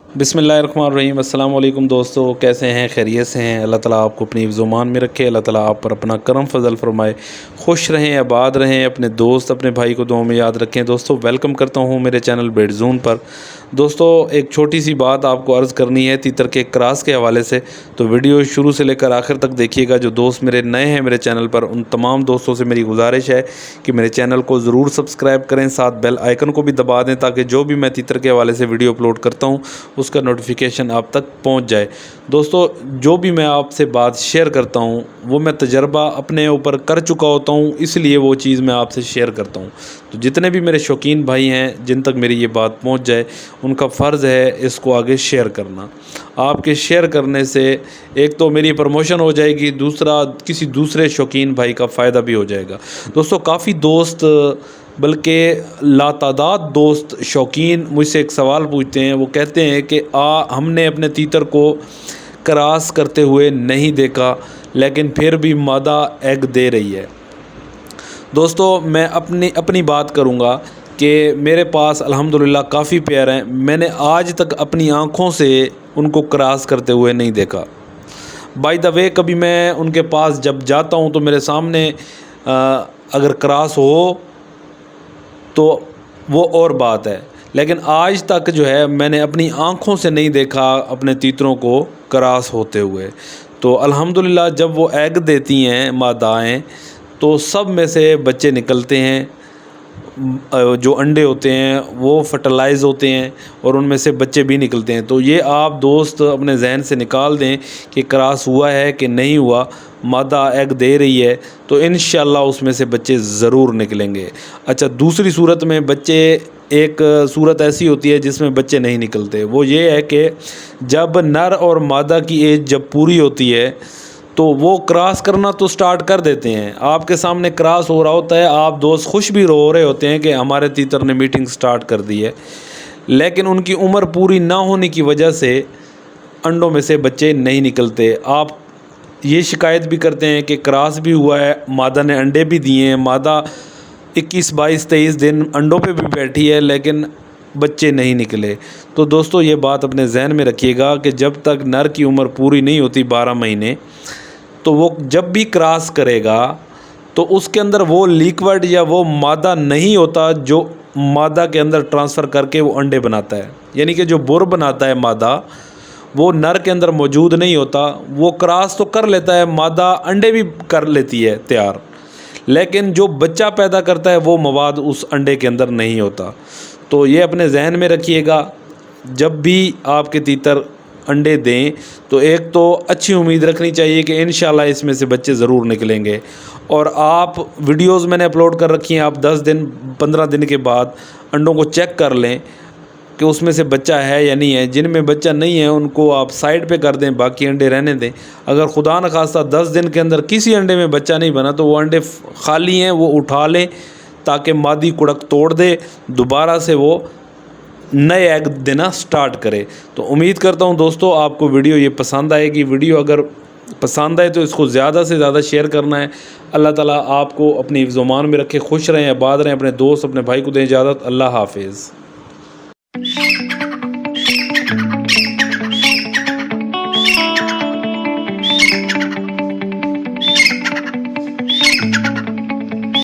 बिस्मिल्लाहिर्रहमानिर्रहीम। अस्सलाम वालेकुम दोस्तों, कैसे हैं? खैरियत से हैं? अल्लाह ताला आपको अपनी ज़ुबान में रखे, अल्लाह ताला आप पर अपना करम फजल फरमाए, खुश रहें, आबाद रहें, अपने दोस्त अपने भाई को दुआ में याद रखें। दोस्तों वेलकम करता हूँ मेरे चैनल बेड ज़ोन पर। दोस्तों एक छोटी सी बात आपको अर्ज़ करनी है तीतर के क्रॉस के हवाले से, तो वीडियो शुरू से लेकर आखिर तक देखिएगा। जो दोस्त मेरे नए हैं मेरे चैनल पर, उन तमाम दोस्तों से मेरी गुजारिश है कि मेरे चैनल को ज़रूर सब्सक्राइब करें, साथ बेल आइकन को भी दबा दें ताकि जो भी मैं तीतर के हवाले से वीडियो अपलोड करता हूँ उसका नोटिफिकेशन आप तक पहुँच जाए। दोस्तों जो भी मैं आपसे बात शेयर करता हूँ वो मैं तजर्बा अपने ऊपर कर चुका होता हूँ, इसलिए वो चीज़ मैं आपसे शेयर करता हूँ। तो जितने भी मेरे शौकीन भाई हैं जिन तक मेरी ये बात पहुँच जाए, उनका फ़र्ज़ है इसको आगे शेयर करना। आपके शेयर करने से एक तो मेरी प्रमोशन हो जाएगी, दूसरा किसी दूसरे शौकीन भाई का फ़ायदा भी हो जाएगा। दोस्तों काफ़ी दोस्त बल्कि लातादाद दोस्त शौकीन मुझसे एक सवाल पूछते हैं। वो कहते हैं कि हमने अपने तीतर को क्रॉस करते हुए नहीं देखा लेकिन फिर भी मादा एग दे रही है। दोस्तों मैं अपनी बात करूंगा कि मेरे पास अल्हम्दुलिल्लाह काफ़ी पेयर हैं। मैंने आज तक अपनी आँखों से उनको क्रॉस करते हुए नहीं देखा। बाय द वे कभी मैं उनके पास जब जाता हूं तो मेरे सामने अगर क्रॉस हो तो वो और बात है, लेकिन आज तक जो है मैंने अपनी आँखों से नहीं देखा अपने तीतरों को क्रॉस होते हुए। तो अल्हम्दुलिल्लाह जब वो एग देती हैं मादाएँ तो सब में से बच्चे निकलते हैं। जो अंडे होते हैं वो फर्टिलाइज़ होते हैं और उनमें से बच्चे भी निकलते हैं। तो ये आप दोस्त अपने जहन से निकाल दें कि क्रॉस हुआ है कि नहीं हुआ, मादा एग दे रही है तो इंशाअल्लाह उसमें से बच्चे ज़रूर निकलेंगे। अच्छा, दूसरी सूरत में बच्चे, एक सूरत ऐसी होती है जिसमें बच्चे नहीं निकलते। वो ये है कि जब नर और मादा की एज जब पूरी होती है तो वो क्रॉस करना तो स्टार्ट कर देते हैं। आपके सामने क्रॉस हो रहा होता है, आप दोस्त खुश भी हो रहे होते हैं कि हमारे तीतर ने मीटिंग स्टार्ट कर दी है, लेकिन उनकी उम्र पूरी ना होने की वजह से अंडों में से बच्चे नहीं निकलते। आप ये शिकायत भी करते हैं कि क्रॉस भी हुआ है, मादा ने अंडे भी दिए हैं, मादा 21, 22, 23 दिन अंडों पे भी बैठी है लेकिन बच्चे नहीं निकले। तो दोस्तों ये बात अपने जहन में रखिएगा कि जब तक नर की उम्र पूरी नहीं होती 12 महीने, तो वो जब भी क्रॉस करेगा तो उसके अंदर वो लिक्विड या वो मादा नहीं होता जो मादा के अंदर ट्रांसफ़र करके वो अंडे बनाता है। यानी कि जो बुर बनाता है मादा, वो नर के अंदर मौजूद नहीं होता। वो क्रॉस तो कर लेता है, मादा अंडे भी कर लेती है तैयार, लेकिन जो बच्चा पैदा करता है वो मवाद उस अंडे के अंदर नहीं होता। तो ये अपने जहन में रखिएगा। जब भी आपके तीतर अंडे दें तो एक तो अच्छी उम्मीद रखनी चाहिए कि इंशाल्लाह इसमें से बच्चे ज़रूर निकलेंगे। और आप वीडियोस मैंने अपलोड कर रखी हैं, आप 10 दिन 15 दिन के बाद अंडों को चेक कर लें कि उसमें से बच्चा है या नहीं है। जिनमें बच्चा नहीं है उनको आप साइड पे कर दें, बाकी अंडे रहने दें। अगर खुदा न खास्ता 10 दिन के अंदर किसी अंडे में बच्चा नहीं बना तो वो अंडे खाली हैं, वो उठा लें ताकि मादी कुड़क तोड़ दे, दोबारा से वो नए एग देना स्टार्ट करे। तो उम्मीद करता हूँ दोस्तों आपको वीडियो ये पसंद आएगी। वीडियो अगर पसंद आए तो इसको ज़्यादा से ज़्यादा शेयर करना है। अल्लाह ताला आपको अपनी ज़ुबान में रखे, खुश रहें, आबाद रहें, अपने दोस्त अपने भाई को दें इजाज़त। अल्लाह हाफिज़।